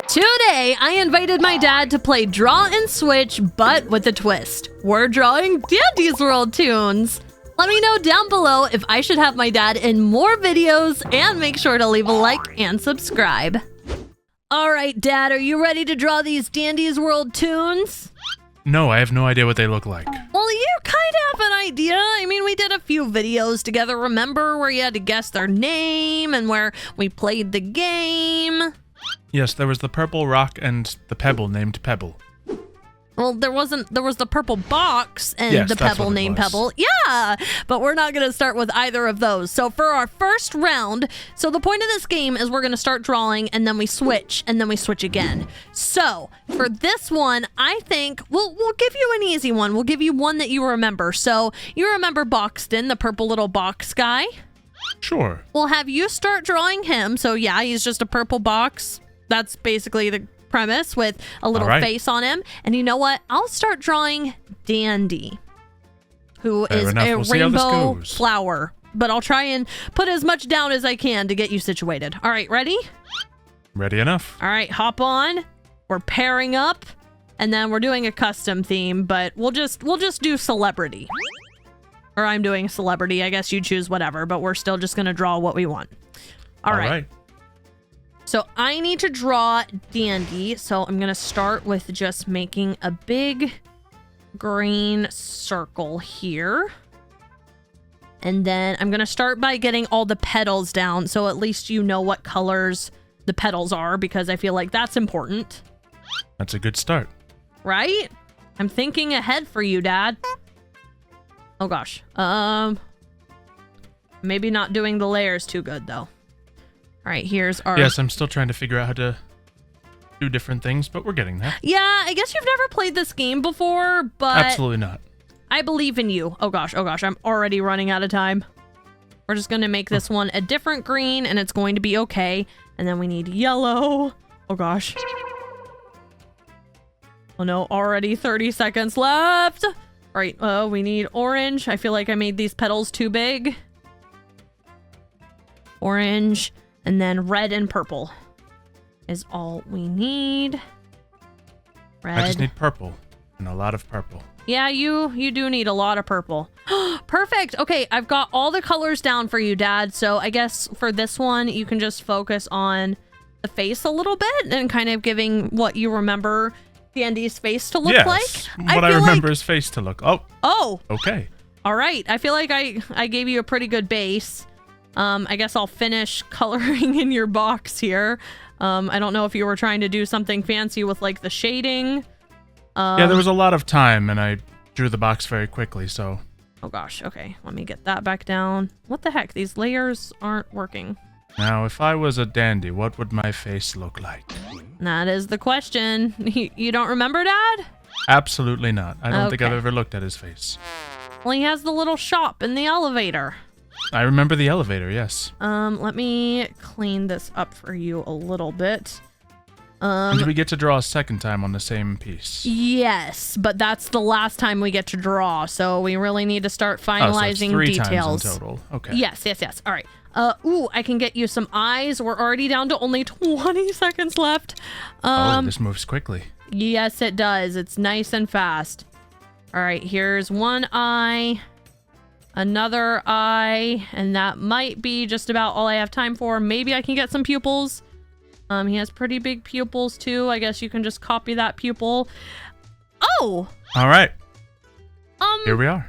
Today, I invited my dad to play Draw and Switch, but with a twist. We're drawing Dandy's World Toons. Let me know down below if I should have my dad in more videos, and make sure to leave a like and subscribe. All right, Dad, are you ready to draw these Dandy's World Toons? No, I have no idea what they look like. Well, you kind of have an idea. I mean, we did a few videos together, remember, where you had to guess their name and where we played the game? Yes, there was the purple rock and the pebble named Pebble. Well, there was the purple box and Yes, the that's pebble what it named was. Pebble. Yeah, but we're not going to start with either of those. So for our first round, so the point of this game is we're going to start drawing and then we switch and then we switch again. So for this one, I think we'll give you an easy one. We'll give you one that you remember. So you remember Boxton, the purple little box guy? Sure. We'll have you start drawing him. So yeah, he's just a purple box. That's basically the premise with a little face on him. And you know what? I'll start drawing Dandy, who Fair is enough. a We'll see how this rainbow goes. flower. But I'll try and put as much down as I can to get you situated. All right, ready? Ready enough. All right, hop on. We're pairing up, and then we're doing a custom theme, but we'll just do celebrity. Or I'm doing celebrity. I guess you choose whatever, but we're still just gonna draw what we want. All right. So I need to draw Dandy, so I'm gonna start with just making a big green circle here. And then I'm gonna start by getting all the petals down, so at least you know what colors the petals are, because I feel like that's important. That's a good start. Right? I'm thinking ahead for you, Dad. Oh gosh. Maybe not doing the layers too good though. All right, here's our... Yes, I'm still trying to figure out how to do different things, but we're getting there. Yeah, I guess you've never played this game before, but... Absolutely not. I believe in you. Oh gosh, I'm already running out of time. We're just gonna make this one a different green, and it's going to be okay. And then we need yellow. Oh gosh. Oh no, already 30 seconds left. All right, we need orange. I feel like I made these petals too big. Orange. And then red and purple is all we need. Red. I just need purple, and a lot of purple. Yeah, you do need a lot of purple. Perfect. Okay, I've got all the colors down for you, Dad. So I guess for this one, you can just focus on the face a little bit and kind of giving what you remember Dandy's face to look like. What I remember his face to look. Oh. Okay. All right. I feel like I gave you a pretty good base. I guess I'll finish coloring in your box here. I don't know if you were trying to do something fancy with like the shading. Yeah, there was a lot of time, and I drew the box very quickly, so... Oh gosh, okay. Let me get that back down. What the heck? These layers aren't working. Now, if I was a dandy, what would my face look like? That is the question. You don't remember, Dad? Absolutely not. I don't think I've Okay. ever looked at his face. Well, he has the little shop in the elevator. I remember the elevator, yes. Let me clean this up for you a little bit. Did we get to draw a second time on the same piece? Yes, but that's the last time we get to draw, so we really need to start finalizing so it's three details. times in total. Okay. Yes. All right. Ooh, I can get you some eyes. We're already down to only 20 seconds left. This moves quickly. Yes, it does. It's nice and fast. All right, here's one eye, another eye, and that might be just about all I have time for. Maybe I can get some pupils. He has pretty big pupils too. I guess you can just copy that pupil. Oh! All right. Here we are.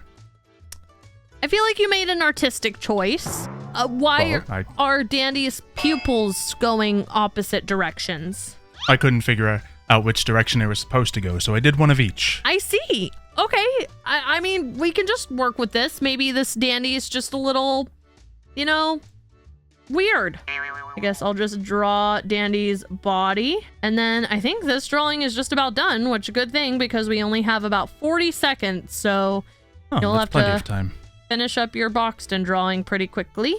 I feel like you made an artistic choice. Why are Dandy's pupils going opposite directions? I couldn't figure out which direction they were supposed to go, so I did one of each. I see. Okay. I mean, we can just work with this. Maybe this Dandy is just a little, weird. I guess I'll just draw Dandy's body. And then I think this drawing is just about done, which is a good thing because we only have about 40 seconds. So you'll have plenty to of time. finish up your Boxton drawing pretty quickly.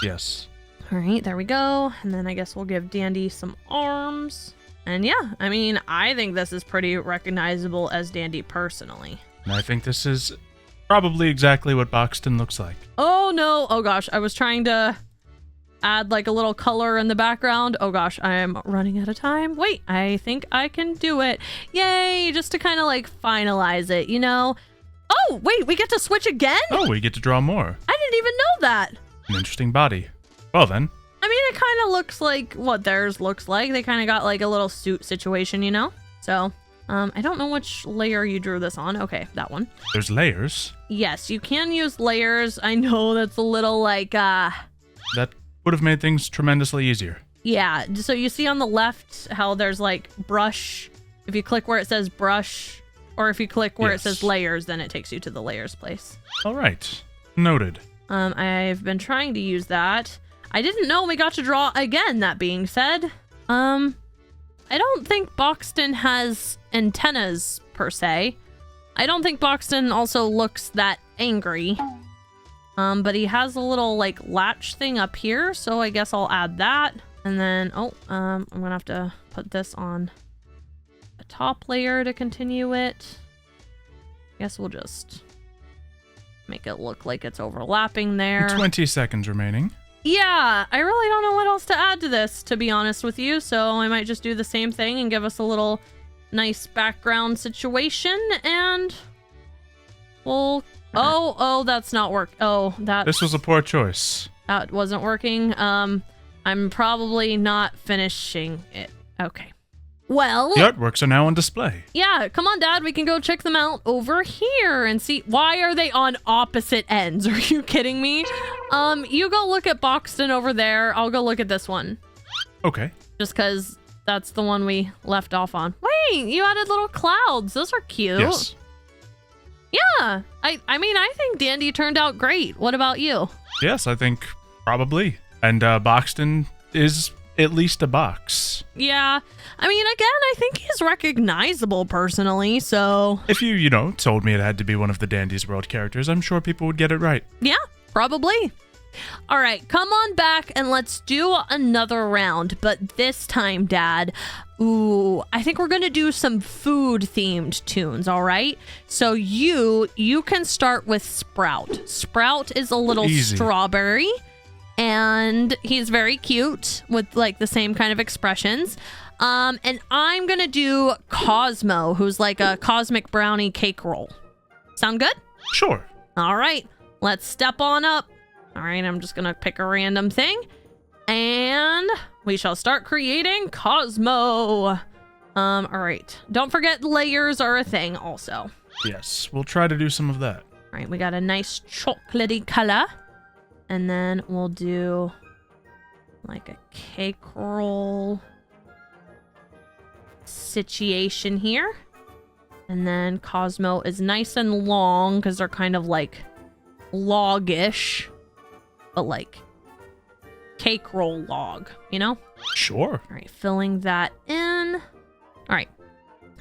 Yes. All right, there we go. And then I guess we'll give Dandy some arms. And yeah, I mean, I think this is pretty recognizable as Dandy personally. And I think this is probably exactly what Boxton looks like. Oh no. Oh gosh, I was trying to add like a little color in the background. Oh gosh, I'm running out of time. Wait, I think I can do it. Yay, just to kind of like finalize it, you know? Oh, wait, we get to switch again? Oh, we get to draw more. I didn't even know that. An interesting body. Well then. I mean, it kind of looks like what theirs looks like. They kind of got like a little suit situation, you know? So, I don't know which layer you drew this on. Okay, that one. There's layers. Yes, you can use layers. I know that's a little like, That would have made things tremendously easier. yeah. So you see on the left how there's like brush. If you click where it says brush, or if you click where it says layers, then it takes you to the layers place. All right. Noted. I've been trying to use that. I didn't know we got to draw again, that being said. I don't think Boxton has antennas, per se. I don't think Boxton also looks that angry. But he has a little, like, latch thing up here, so I guess I'll add that. And then, I'm gonna have to put this on a top layer to continue it. I guess we'll just make it look like it's overlapping there. 20 seconds remaining. Yeah, I really don't know what else to add to this, to be honest with you, so I might just do the same thing and give us a little nice background situation, and we'll... Oh, that's not work. Oh, that... This was a poor choice. That wasn't working. I'm probably not finishing it. Okay. Well... The artworks are now on display. Yeah, come on, Dad. We can go check them out over here and see. Why are they on opposite ends? Are you kidding me? You go look at Boxton over there. I'll go look at this one. Okay. Just because that's the one we left off on. Wait, you added little clouds. Those are cute. Yes. Yeah. I mean, I think Dandy turned out great. What about you? Yes, I think probably. And Boxton is at least a box. Yeah. I mean, again, I think he's recognizable personally, so... If you told me it had to be one of the Dandy's World characters, I'm sure people would get it right. Yeah, probably. All right, come on back and let's do another round. But this time, Dad, I think we're going to do some food-themed tunes, all right? So you can start with Sprout. Sprout is a little strawberry. And he's very cute with like the same kind of expressions. And I'm gonna do Cosmo, who's like a cosmic brownie cake roll. Sound good? Sure. All right, let's step on up. All right, I'm just gonna pick a random thing. And we shall start creating Cosmo. All right, don't forget layers are a thing also. Yes, we'll try to do some of that. All right, we got a nice chocolatey color. And then we'll do like a cake roll situation here. And then Cosmo is nice and long because they're kind of like longish, but like cake roll log, you know? Sure. All right, filling that in. All right.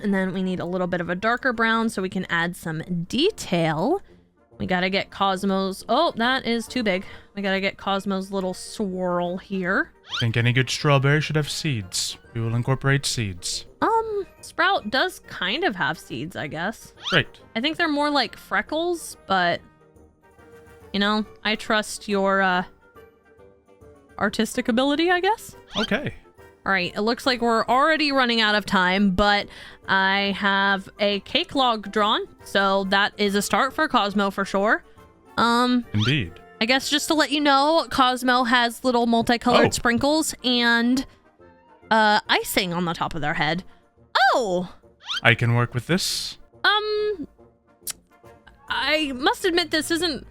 And then we need a little bit of a darker brown so we can add some detail. We gotta get Cosmo's... Oh, that is too big. We gotta get Cosmo's little swirl here. I think any good strawberry should have seeds. We will incorporate seeds. Sprout does kind of have seeds, I guess. Great. I think they're more like freckles, but... I trust your, artistic ability, I guess? Okay. All right, it looks like we're already running out of time, but I have a cake log drawn, so that is a start for Cosmo for sure. Indeed. I guess just to let you know, Cosmo has little multicolored sprinkles and icing on the top of their head. Oh! I can work with this. I must admit this isn't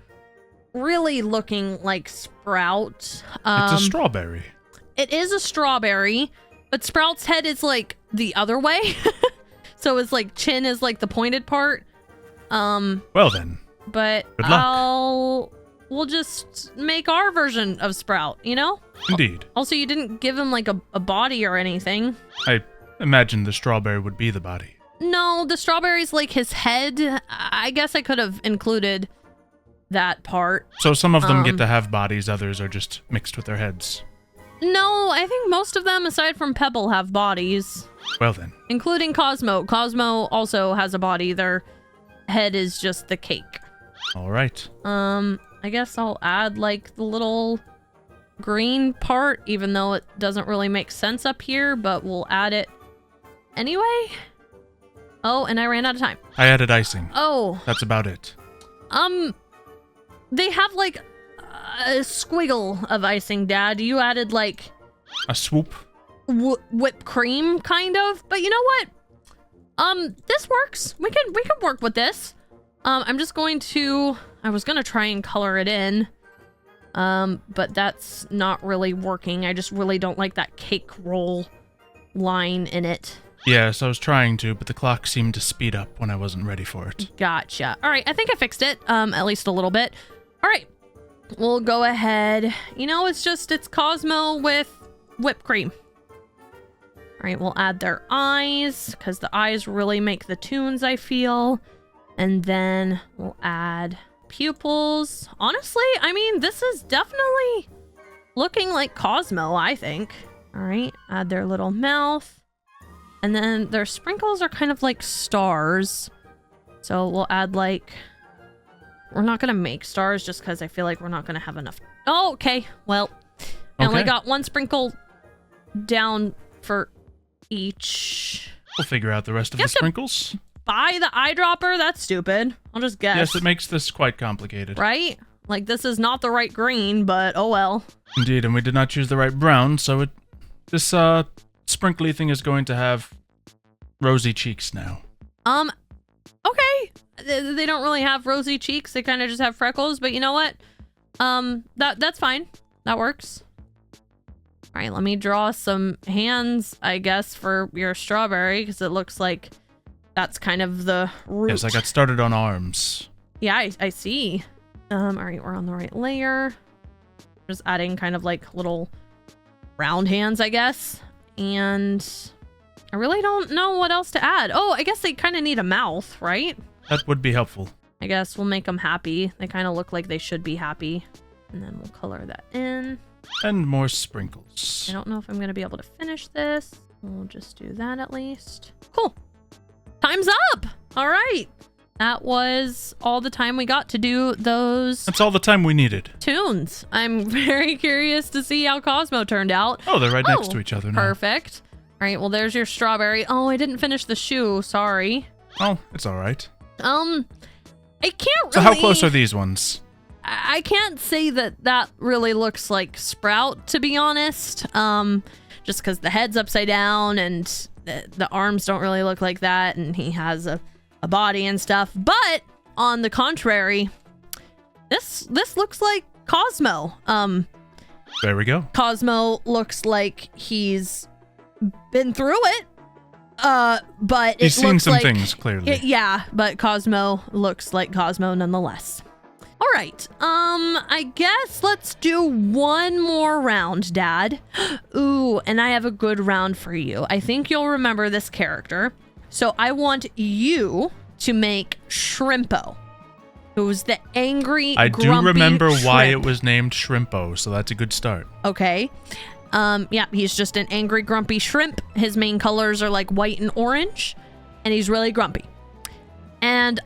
really looking like Sprout. It's a strawberry. It is a strawberry, but Sprout's head is like the other way. So his like chin is like the pointed part. Well then. But good luck. We'll just make our version of Sprout, you know? Indeed. Also, you didn't give him like a body or anything. I imagined the strawberry would be the body. No, the strawberry's like his head. I guess I could have included that part. So some of them get to have bodies, others are just mixed with their heads. No, I think most of them, aside from Pebble, have bodies. Well then. Including Cosmo. Cosmo also has a body. Their head is just the cake. All right. I guess I'll add like the little green part, even though it doesn't really make sense up here, but we'll add it anyway. Oh, and I ran out of time. I added icing. Oh. That's about it. They have like a squiggle of icing, Dad. You added like a swoop. Whipped cream, kind of. But you know what? This works. We can work with this. I'm just going to. I was gonna try and color it in. But that's not really working. I just really don't like that cake roll line in it. Yes, I was trying to, but the clock seemed to speed up when I wasn't ready for it. Gotcha. All right, I think I fixed it, at least a little bit. All right, we'll go ahead. You know, it's Cosmo with whipped cream. All right, we'll add their eyes, because the eyes really make the Toons, I feel. And then we'll add pupils. Honestly, I mean, this is definitely looking like Cosmo, I think. All right, add their little mouth. And then their sprinkles are kind of like stars. So we'll add like... We're not going to make stars just because I feel like we're not going to have enough. Oh, okay. Well, I only got one sprinkle down for each. We'll figure out the rest of the sprinkles. Buy the eyedropper? That's stupid. I'll just guess. Yes, it makes this quite complicated. Right? Like, this is not the right green, but oh well. Indeed, and we did not choose the right brown, so this sprinkly thing is going to have rosy cheeks now. Okay. They don't really have rosy cheeks. They kind of just have freckles, but you know what? That's fine. That works. All right, let me draw some hands, I guess, for your strawberry, because it looks like that's kind of the root. Yes, I got started on arms. Yeah, I see. All right, we're on the right layer. Just adding kind of like little round hands, I guess. And I really don't know what else to add. Oh, I guess they kind of need a mouth, right? That would be helpful. I guess we'll make them happy. They kind of look like they should be happy. And then we'll color that in. And more sprinkles. I don't know if I'm going to be able to finish this. We'll just do that at least. Cool. Time's up. All right. That was all the time we got to do those. That's all the time we needed. Toons. I'm very curious to see how Cosmo turned out. Oh, they're right next to each other now. Perfect. All right. Well, there's your strawberry. Oh, I didn't finish the shoe. Sorry. Oh, it's all right. I can't really... So how close are these ones? I can't say that really looks like Sprout, to be honest. Just because the head's upside down and the arms don't really look like that, and he has a body and stuff. But on the contrary, this looks like Cosmo. There we go. Cosmo looks like he's been through it. But he's seen some things clearly. Yeah, but Cosmo looks like Cosmo nonetheless. All right, I guess let's do one more round, Dad. Ooh, and I have a good round for you. I think you'll remember this character. So I want you to make Shrimpo, who's the angry, I do remember shrimp. why it was named Shrimpo, so that's a good start. Okay. Yeah, he's just an angry, grumpy shrimp. His main colors are like white and orange, and he's really grumpy. And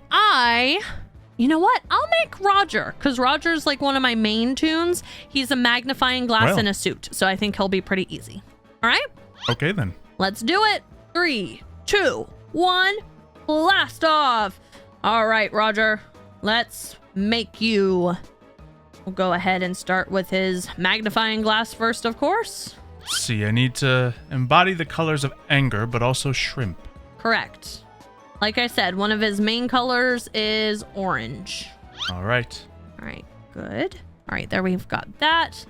you know what? I'll make Roger, because Roger's like one of my main Toons. He's a magnifying glass in a suit, so I think he'll be pretty easy. All right? Okay, then. Let's do it. 3, 2, 1, blast off. All right, Roger, let's make you. We'll go ahead and start with his magnifying glass first, of course. Let's see, I need to embody the colors of anger, but also shrimp. Correct. Like I said, one of his main colors is orange. All right. All right, good. All right, there we've got that.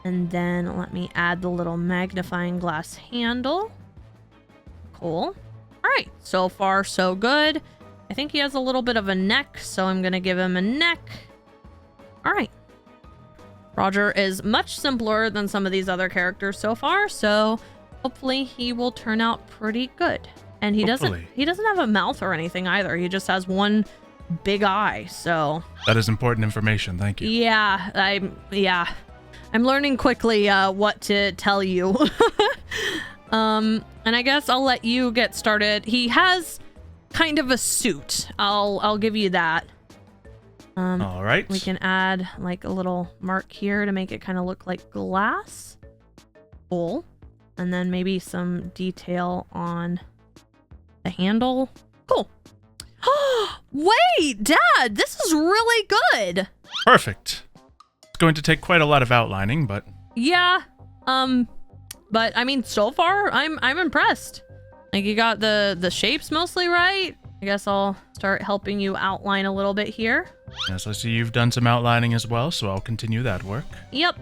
And then let me add the little magnifying glass handle. Cool. All right, so far so good. I think he has a little bit of a neck, so I'm going to give him a neck. All right. Roger is much simpler than some of these other characters so far, so hopefully he will turn out pretty good. And he doesn't have a mouth or anything either. He just has one big eye, so. That is important information. Thank you. Yeah, I'm learning quickly what to tell you. And I guess I'll let you get started. He has kind of a suit. I'll give you that. All right. We can add like a little mark here to make it kind of look like glass. Cool. And then maybe some detail on the handle. Cool. Wait, Dad, this is really good. Perfect. It's going to take quite a lot of outlining, but... Yeah. But I mean, so far, I'm impressed. Like, you got the shapes mostly right. I guess I'll start helping you outline a little bit here. Yes, I see you've done some outlining as well, so I'll continue that work. Yep.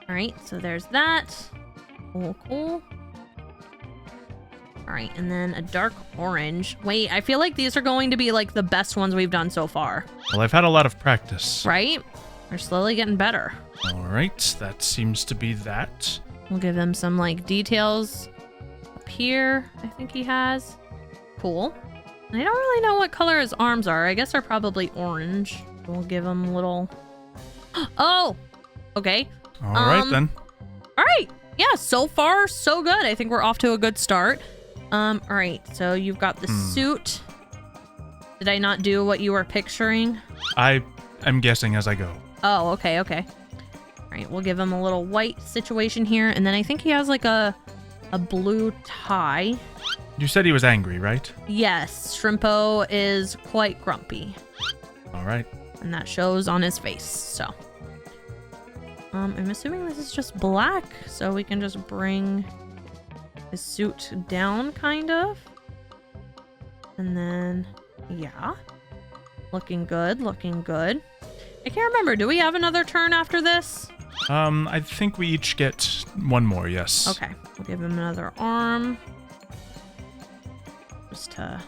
All right, so there's that. Cool, cool. All right, and then a dark orange. Wait, I feel like these are going to be like the best ones we've done so far. Well, I've had a lot of practice. Right? We're slowly getting better. All right, that seems to be that. We'll give him some like details up here. I think he has. Cool. And I don't really know what color his arms are. I guess they're probably orange. We'll give him a little... Oh! Okay. All right, then. All right. Yeah, so far, so good. I think we're off to a good start. All right, so you've got the suit. Did I not do what you were picturing? I'm guessing as I go. Oh, okay, okay. All right, we'll give him a little white situation here, and then I think he has like a blue tie. You said he was angry, right? Yes, Shrimpo is quite grumpy. All right. And that shows on his face, so. I'm assuming this is just black, so we can just bring his suit down, kind of. And then, yeah. Looking good, looking good. I can't remember, do we have another turn after this? I think we each get one more, yes. Okay, we'll give him another arm. Just to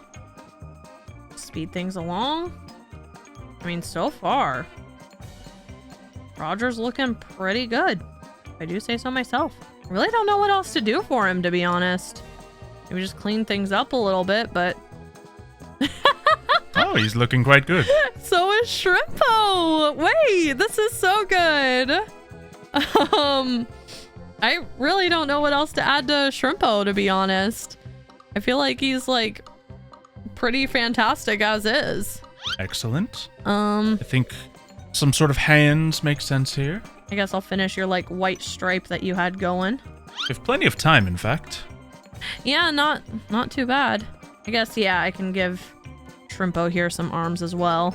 speed things along. I mean, so far, Roger's looking pretty good. If I do say so myself. I really don't know what else to do for him, to be honest. Maybe just clean things up a little bit, but... Oh, he's looking quite good. So is Shrimpo! Wait, this is so good! I really don't know what else to add to Shrimpo, to be honest. I feel like he's, like, pretty fantastic as is. Excellent. I think some sort of hands make sense here. I guess I'll finish your, like, white stripe that you had going. We have plenty of time, in fact. Yeah, not too bad. I guess, yeah, I can give Shrimpo here some arms as well.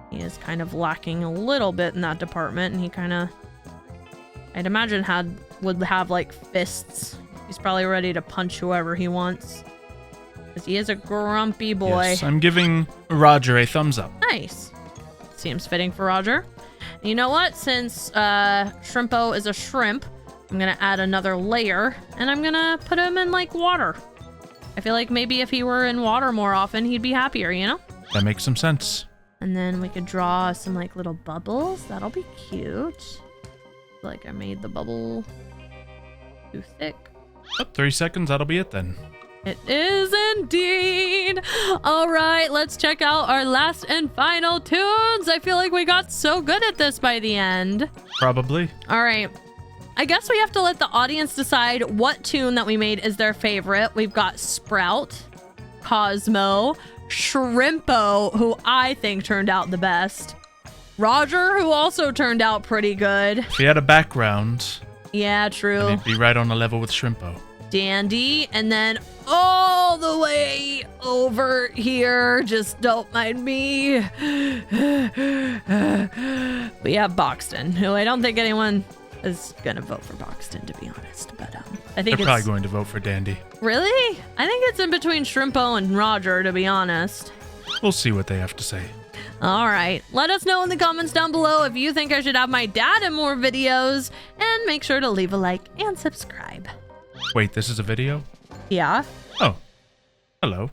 He is kind of lacking a little bit in that department, and he kind of, I'd imagine would have, like, fists. He's probably ready to punch whoever he wants. Because he is a grumpy boy. Yes, I'm giving Roger a thumbs up. Nice. Seems fitting for Roger. And you know what? Since Shrimpo is a shrimp, I'm going to add another layer, and I'm going to put him in, like, water. I feel like maybe if he were in water more often, he'd be happier, you know? That makes some sense. And then we could draw some, like, little bubbles. That'll be cute. Like I made the bubble too thick. Oh, 3 seconds, that'll be it then. It is indeed. All right, let's check out our last and final tunes. I feel like we got so good at this by the end. Probably. All right. I guess we have to let the audience decide what tune that we made is their favorite. We've got Sprout, Cosmo, Shrimpo, who I think turned out the best. Roger, who also turned out pretty good. If he had a background, Yeah, true. then he'd be right on the level with Shrimpo. Dandy, and then all the way over here, just don't mind me. We have Boxton, who I don't think anyone is gonna vote for Boxton, to be honest, but I think They're probably going to vote for Dandy. Really? I think it's in between Shrimpo and Roger, to be honest. We'll see what they have to say. All right, let us know in the comments down below if you think I should have my dad in more videos, and make sure to leave a like and subscribe. Wait, this is a video? Yeah. Oh, hello.